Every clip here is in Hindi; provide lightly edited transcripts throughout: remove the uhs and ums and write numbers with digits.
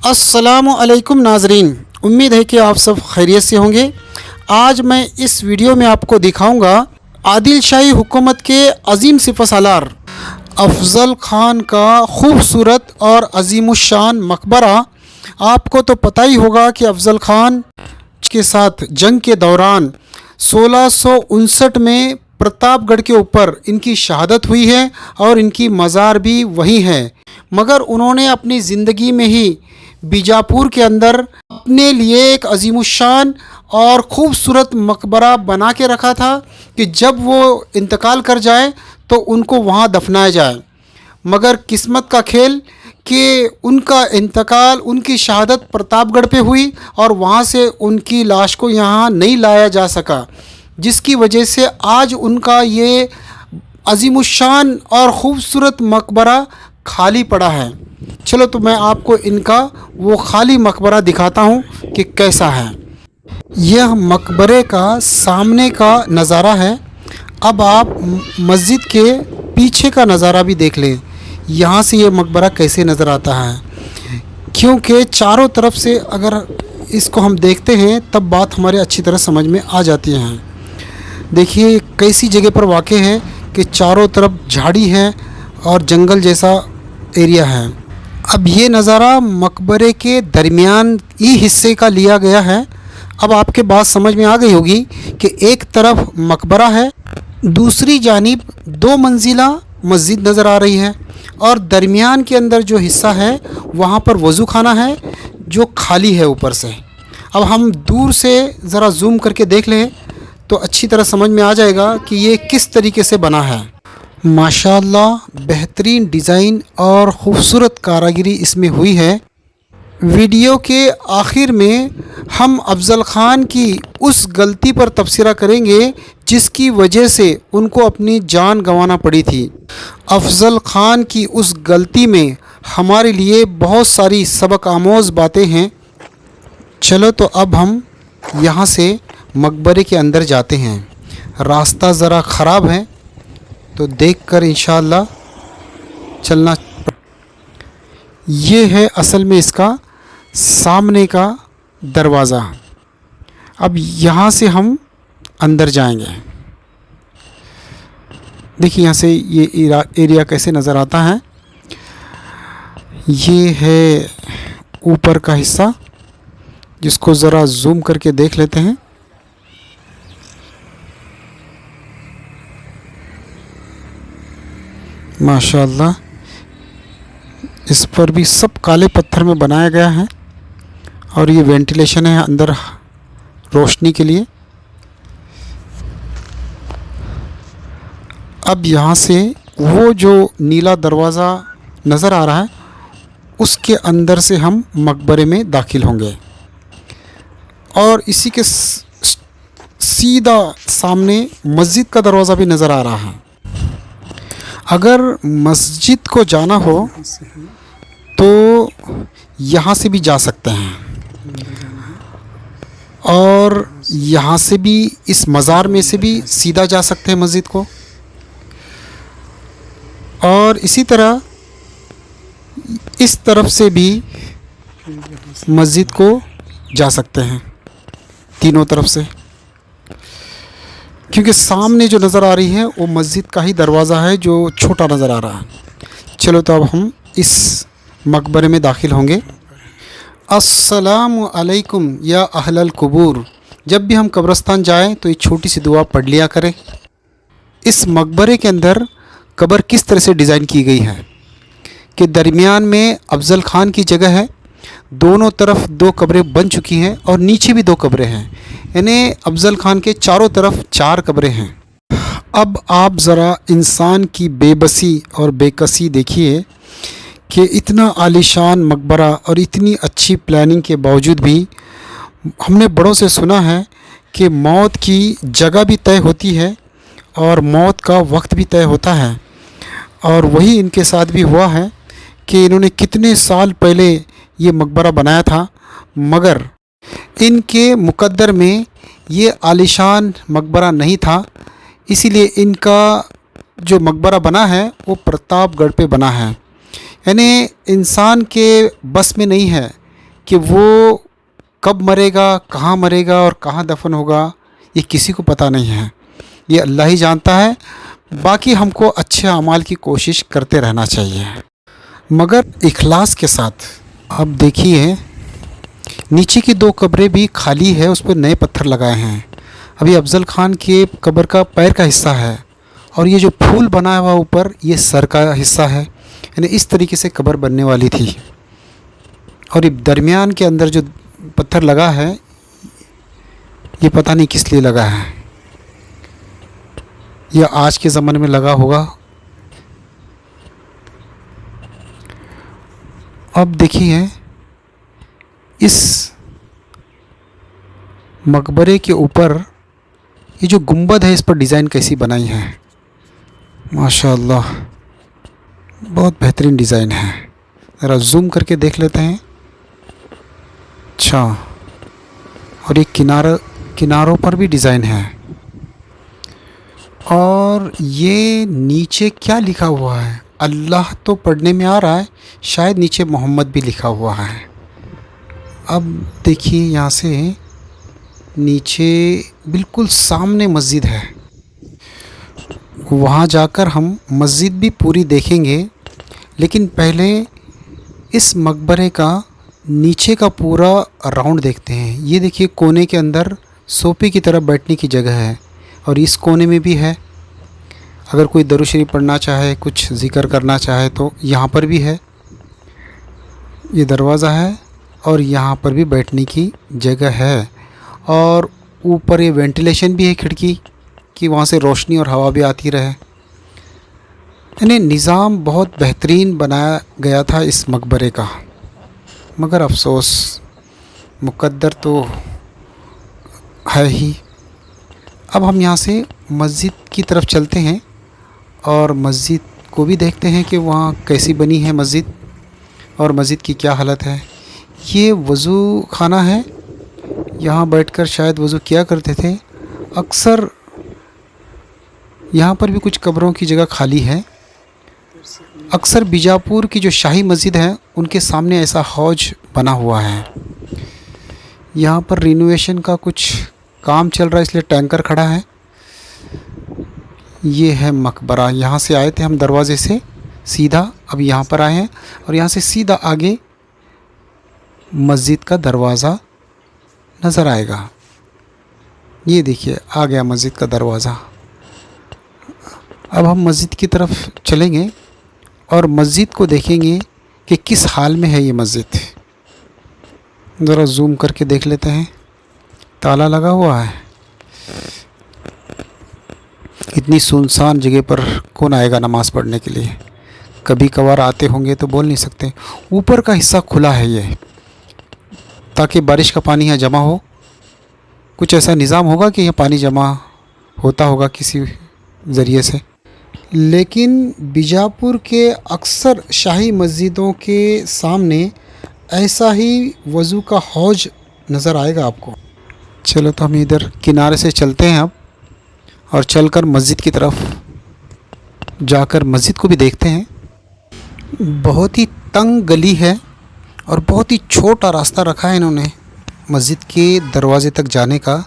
अस्सलामुअलैकुम नाजरीन, उम्मीद है कि आप सब खैरियत से होंगे। आज मैं इस वीडियो में आपको दिखाऊंगा आदिल शाही हुकूमत के अजीम सिपहसालार अफज़ल ख़ान का खूबसूरत और अजीमुशान मकबरा। आपको तो पता ही होगा कि अफज़ल ख़ान के साथ जंग के दौरान 1659 में प्रतापगढ़ के ऊपर इनकी शहादत हुई है और इनकी मज़ार भी वहीं है। मगर उन्होंने अपनी ज़िंदगी में ही बीजापुर के अंदर अपने लिए एक अजीमुशान और ख़ूबसूरत मकबरा बना के रखा था कि जब वो इंतकाल कर जाए तो उनको वहाँ दफनाया जाए। मगर किस्मत का खेल कि उनका इंतकाल, उनकी शहादत प्रतापगढ़ पे हुई और वहाँ से उनकी लाश को यहाँ नहीं लाया जा सका, जिसकी वजह से आज उनका ये अजीमुशान और ख़ूबसूरत मकबरा खाली पड़ा है। चलो तो मैं आपको इनका वो खाली मकबरा दिखाता हूँ कि कैसा है। यह मकबरे का सामने का नज़ारा है। अब आप मस्जिद के पीछे का नज़ारा भी देख लें, यहाँ से ये मकबरा कैसे नज़र आता है। क्योंकि चारों तरफ से अगर इसको हम देखते हैं तब बात हमारे अच्छी तरह समझ में आ जाती है। देखिए कैसी जगह पर वाक़ है कि चारों तरफ झाड़ी है और जंगल जैसा एरिया है। अब ये नज़ारा मकबरे के दरमियान ही हिस्से का लिया गया है। अब आपके बात समझ में आ गई होगी कि एक तरफ मकबरा है, दूसरी जानिब 2 मंजिला मस्जिद नज़र आ रही है और दरमियान के अंदर जो हिस्सा है वहाँ पर वज़ू खाना है जो खाली है ऊपर से। अब हम दूर से ज़रा जूम करके देख लें तो अच्छी तरह समझ में आ जाएगा कि ये किस तरीके से बना है। माशाअल्लाह बेहतरीन डिज़ाइन और ख़ूबसूरत कारीगरी इसमें हुई है। वीडियो के आखिर में हम अफज़ल ख़ान की उस गलती पर तबसरा करेंगे जिसकी वजह से उनको अपनी जान गंवाना पड़ी थी। अफज़ल ख़ान की उस गलती में हमारे लिए बहुत सारी सबक आमोज़ बातें हैं। चलो तो अब हम यहाँ से मकबरे के अंदर जाते हैं। रास्ता ज़रा ख़राब है तो देखकर इंशाअल्लाह चलना। ये है असल में इसका सामने का दरवाज़ा। अब यहाँ से हम अंदर जाएंगे। देखिए यहाँ से ये एरिया कैसे नज़र आता है। ये है ऊपर का हिस्सा जिसको ज़रा जूम करके देख लेते हैं। माशाअल्लाह इस पर भी सब काले पत्थर में बनाया गया है और ये वेंटिलेशन है अंदर रोशनी के लिए। अब यहाँ से वो जो नीला दरवाज़ा नज़र आ रहा है उसके अंदर से हम मकबरे में दाखिल होंगे और इसी के सीधा सामने मस्जिद का दरवाज़ा भी नज़र आ रहा है। अगर मस्जिद को जाना हो तो यहाँ से भी जा सकते हैं और यहाँ से भी इस मज़ार में से भी सीधा जा सकते हैं मस्जिद को, और इसी तरह इस तरफ से भी मस्जिद को जा सकते हैं तीनों तरफ से, क्योंकि सामने जो नज़र आ रही है वो मस्जिद का ही दरवाज़ा है जो छोटा नज़र आ रहा है। चलो तो अब हम इस मकबरे में दाखिल होंगे। अस्सलामु अलैकुम या अहलल कुबूर। जब भी हम कब्रस्तान जाएं तो ये छोटी सी दुआ पढ़ लिया करें। इस मकबरे के अंदर कब्र किस तरह से डिज़ाइन की गई है कि दरमियान में अफज़ल ख़ान की जगह है, दोनों तरफ 2 कब्रें बन चुकी हैं और नीचे भी 2 कब्रें हैं, यानी अफज़ल ख़ान के चारों तरफ 4 कब्रें हैं। अब आप ज़रा इंसान की बेबसी और बेकसी देखिए कि इतना आलीशान मकबरा और इतनी अच्छी प्लानिंग के बावजूद भी हमने बड़ों से सुना है कि मौत की जगह भी तय होती है और मौत का वक्त भी तय होता है, और वही इनके साथ भी हुआ है कि इन्होंने कितने साल पहले ये मकबरा बनाया था, मगर इनके मुकद्दर में ये आलीशान मकबरा नहीं था, इसीलिए इनका जो मकबरा बना है वो प्रतापगढ़ पे बना है। यानी इंसान के बस में नहीं है कि वो कब मरेगा, कहाँ मरेगा और कहाँ दफन होगा, ये किसी को पता नहीं है, ये अल्लाह ही जानता है। बाकी हमको अच्छे अमाल की कोशिश करते रहना चाहिए, मगर इखलास के साथ। अब देखिए नीचे की 2 कब्रें भी खाली है, उस पर नए पत्थर लगाए हैं। अभी अफजल खान के कब्र का पैर का हिस्सा है और ये जो फूल बना हुआ ऊपर, ये सर का हिस्सा है। यानी इस तरीके से कब्र बनने वाली थी। और ये दरमियान के अंदर जो पत्थर लगा है, ये पता नहीं किस लिए लगा है, या आज के ज़माने में लगा होगा। अब देखिए इस मकबरे के ऊपर ये जो गुंबद है, इस पर डिज़ाइन कैसी बनाई है, माशाअल्लाह बहुत बेहतरीन डिज़ाइन है। ज़रा जूम करके देख लेते हैं। अच्छा, और ये किनारों पर भी डिज़ाइन है। और ये नीचे क्या लिखा हुआ है, अल्लाह तो पढ़ने में आ रहा है, शायद नीचे मोहम्मद भी लिखा हुआ है। अब देखिए यहाँ से नीचे बिल्कुल सामने मस्जिद है, वहाँ जाकर हम मस्जिद भी पूरी देखेंगे। लेकिन पहले इस मकबरे का नीचे का पूरा राउंड देखते हैं। ये देखिए कोने के अंदर सोफे की तरह बैठने की जगह है, और इस कोने में भी है। अगर कोई दरूद शरीफ पढ़ना चाहे, कुछ ज़िक्र करना चाहे तो यहाँ पर भी है। ये दरवाज़ा है और यहाँ पर भी बैठने की जगह है। और ऊपर ये वेंटिलेशन भी है खिड़की कि वहाँ से रोशनी और हवा भी आती रहे। यानी निज़ाम बहुत बेहतरीन बनाया गया था इस मकबरे का। मगर अफसोस मुक़द्दर तो है ही। अब हम यहाँ से मस्जिद की तरफ चलते हैं और मस्जिद को भी देखते हैं कि वहाँ कैसी बनी है मस्जिद, और मस्जिद की क्या हालत है। ये वज़ू खाना है, यहाँ बैठकर शायद वज़ू किया करते थे। अक्सर यहाँ पर भी कुछ कब्रों की जगह खाली है। अक्सर बीजापुर की जो शाही मस्जिद है, उनके सामने ऐसा हौज बना हुआ है। यहाँ पर रिनोवेशन का कुछ काम चल रहा है, इसलिए टैंकर खड़ा है। ये है मकबरा। यहाँ से आए थे हम दरवाज़े से सीधा, अब यहाँ पर आए हैं और यहाँ से सीधा आगे मस्जिद का दरवाज़ा नज़र आएगा। ये देखिए आ गया मस्जिद का दरवाज़ा। अब हम मस्जिद की तरफ चलेंगे और मस्जिद को देखेंगे कि किस हाल में है ये मस्जिद। ज़रा जूम करके देख लेते हैं। ताला लगा हुआ है। इतनी सुनसान जगह पर कौन आएगा नमाज़ पढ़ने के लिए। कभी कभार आते होंगे तो बोल नहीं सकते। ऊपर का हिस्सा खुला है ये, ताकि बारिश का पानी यहाँ जमा हो। कुछ ऐसा निज़ाम होगा कि यहाँ पानी जमा होता होगा किसी ज़रिए से। लेकिन बीजापुर के अक्सर शाही मस्जिदों के सामने ऐसा ही वज़ू का हौज नज़र आएगा आपको। चलो तो हम इधर किनारे से चलते हैं अब, और चलकर मस्जिद की तरफ जाकर मस्जिद को भी देखते हैं। बहुत ही तंग गली है और बहुत ही छोटा रास्ता रखा है इन्होंने मस्जिद के दरवाज़े तक जाने का।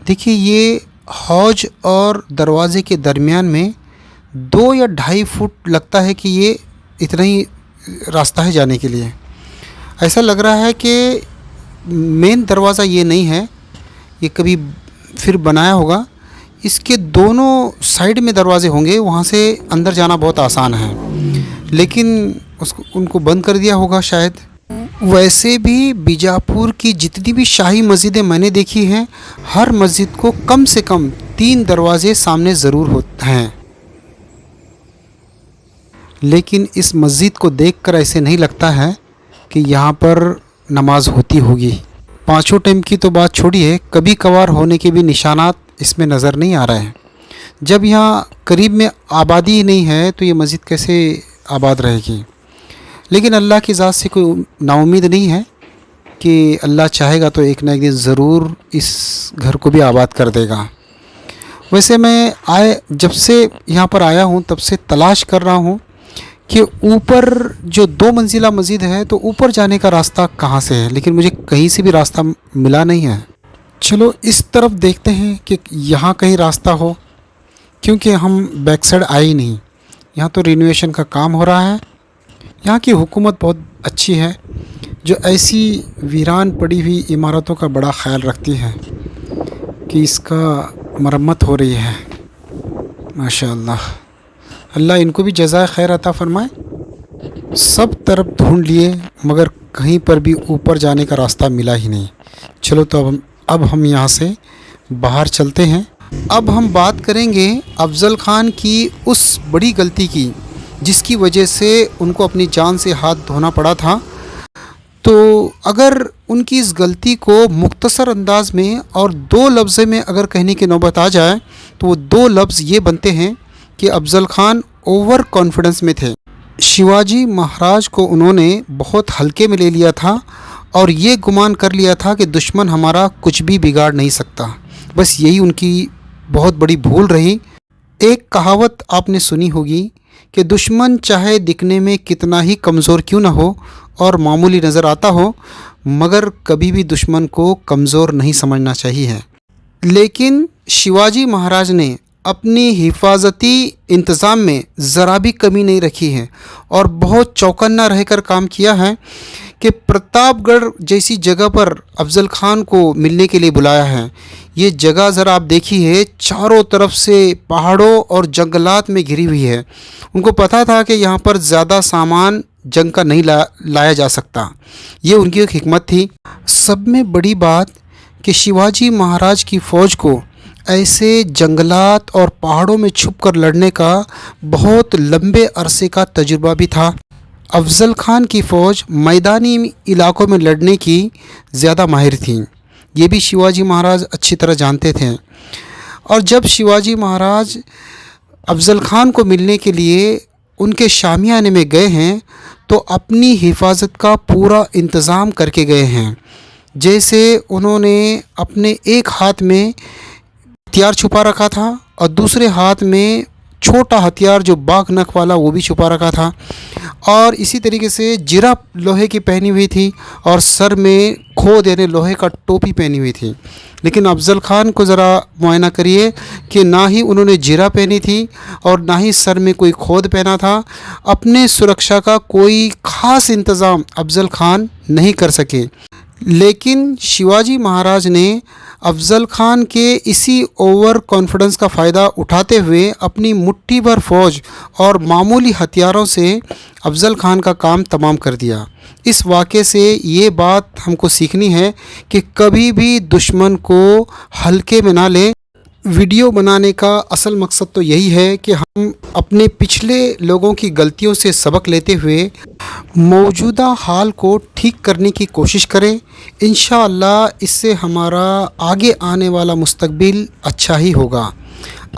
देखिए ये हौज और दरवाज़े के दरमियान में 2 या 2.5 फुट लगता है कि ये इतना ही रास्ता है जाने के लिए। ऐसा लग रहा है कि मेन दरवाज़ा ये नहीं है, ये कभी फिर बनाया होगा। इसके दोनों साइड में दरवाजे होंगे, वहाँ से अंदर जाना बहुत आसान है, लेकिन उनको बंद कर दिया होगा शायद। वैसे भी बीजापुर की जितनी भी शाही मस्जिदें मैंने देखी हैं, हर मस्जिद को कम से कम 3 दरवाजे सामने ज़रूर होते हैं। लेकिन इस मस्जिद को देखकर ऐसे नहीं लगता है कि यहाँ पर नमाज होती होगी। 5 टाइम की तो बात छोड़िए, कभी कभार होने के भी निशानात इसमें नज़र नहीं आ रहे हैं। जब यहाँ करीब में आबादी ही नहीं है तो ये मस्जिद कैसे आबाद रहेगी। लेकिन अल्लाह की ज़ात से कोई नाउम्मीद नहीं है कि अल्लाह चाहेगा तो एक ना एक दिन ज़रूर इस घर को भी आबाद कर देगा। वैसे मैं जब से यहाँ पर आया हूँ तब से तलाश कर रहा हूँ कि ऊपर जो 2 मंजिला मस्जिद है तो ऊपर जाने का रास्ता कहाँ से है, लेकिन मुझे कहीं से भी रास्ता मिला नहीं है। चलो इस तरफ देखते हैं कि यहाँ कहीं रास्ता हो, क्योंकि हम बैक साइड आए ही नहीं। यहाँ तो रिनोवेशन का काम हो रहा है। यहाँ की हुकूमत बहुत अच्छी है, जो ऐसी वीरान पड़ी हुई इमारतों का बड़ा ख्याल रखती है कि इसका मरम्मत हो रही है। माशाअल्लाह, अल्लाह इनको भी जज़ाए खैर अता फ़रमाए। सब तरफ ढूंढ लिए मगर कहीं पर भी ऊपर जाने का रास्ता मिला ही नहीं। चलो तो अब हम यहाँ से बाहर चलते हैं। अब हम बात करेंगे अफ़ज़ल ख़ान की उस बड़ी गलती की जिसकी वजह से उनको अपनी जान से हाथ धोना पड़ा था। तो अगर उनकी इस गलती को मुख्तसर अंदाज में और 2 लफ्ज़ में अगर कहने की नौबत आ जाए तो वो 2 लफ्ज़ ये बनते हैं कि अफ़ज़ल ख़ान ओवर कॉन्फिडेंस में थे। शिवाजी महाराज को उन्होंने बहुत हल्के में ले लिया था और ये गुमान कर लिया था कि दुश्मन हमारा कुछ भी बिगाड़ नहीं सकता। बस यही उनकी बहुत बड़ी भूल रही। एक कहावत आपने सुनी होगी कि दुश्मन चाहे दिखने में कितना ही कमज़ोर क्यों ना हो और मामूली नज़र आता हो, मगर कभी भी दुश्मन को कमज़ोर नहीं समझना चाहिए। लेकिन शिवाजी महाराज ने अपनी हिफाजती इंतज़ाम में ज़रा भी कमी नहीं रखी है और बहुत चौकन्ना रहकर काम किया है कि प्रतापगढ़ जैसी जगह पर अफ़ज़ल ख़ान को मिलने के लिए बुलाया है। ये जगह ज़रा आप देखिए, चारों तरफ से पहाड़ों और जंगलात में घिरी हुई है। उनको पता था कि यहाँ पर ज़्यादा सामान जंग का नहीं लाया जा सकता। ये उनकी एक हिकमत थी। सब में बड़ी बात कि शिवाजी महाराज की फ़ौज को ऐसे जंगलात और पहाड़ों में छुपकर लड़ने का बहुत लंबे अरसे का तजुर्बा भी था। अफ़ज़ल ख़ान की फ़ौज मैदानी इलाकों में लड़ने की ज़्यादा माहिर थी। ये भी शिवाजी महाराज अच्छी तरह जानते थे। और जब शिवाजी महाराज अफ़ज़ल ख़ान को मिलने के लिए उनके शामियाने में गए हैं तो अपनी हिफाजत का पूरा इंतज़ाम करके गए हैं। जैसे उन्होंने अपने एक हाथ में हथियार छुपा रखा था और दूसरे हाथ में छोटा हथियार जो बाघ नख वाला वो भी छुपा रखा था, और इसी तरीके से जिरा लोहे की पहनी हुई थी और सर में खोद यानी लोहे का टोपी पहनी हुई थी। लेकिन अफ़ज़ल ख़ान को ज़रा मुआयना करिए कि ना ही उन्होंने जिरा पहनी थी और ना ही सर में कोई खोद पहना था। अपने सुरक्षा का कोई ख़ास इंतज़ाम अफ़ज़ल ख़ान नहीं कर सके। लेकिन शिवाजी महाराज ने अफ़ज़ल ख़ान के इसी ओवर कॉन्फिडेंस का फ़ायदा उठाते हुए अपनी मुट्ठी भर फ़ौज और मामूली हथियारों से अफ़ज़ल ख़ान का काम तमाम कर दिया। इस वाक़े से ये बात हमको सीखनी है कि कभी भी दुश्मन को हल्के में ना ले। वीडियो बनाने का असल मकसद तो यही है कि हम अपने पिछले लोगों की गलतियों से सबक लेते हुए मौजूदा हाल को ठीक करने की कोशिश करें। इंशाअल्लाह इससे हमारा आगे आने वाला मुस्तकबिल अच्छा ही होगा।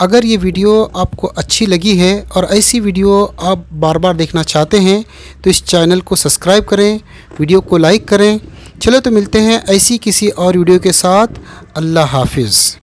अगर ये वीडियो आपको अच्छी लगी है और ऐसी वीडियो आप बार बार देखना चाहते हैं तो इस चैनल को सब्सक्राइब करें, वीडियो को लाइक करें। चलो तो मिलते हैं ऐसी किसी और वीडियो के साथ। अल्लाह हाफिज़।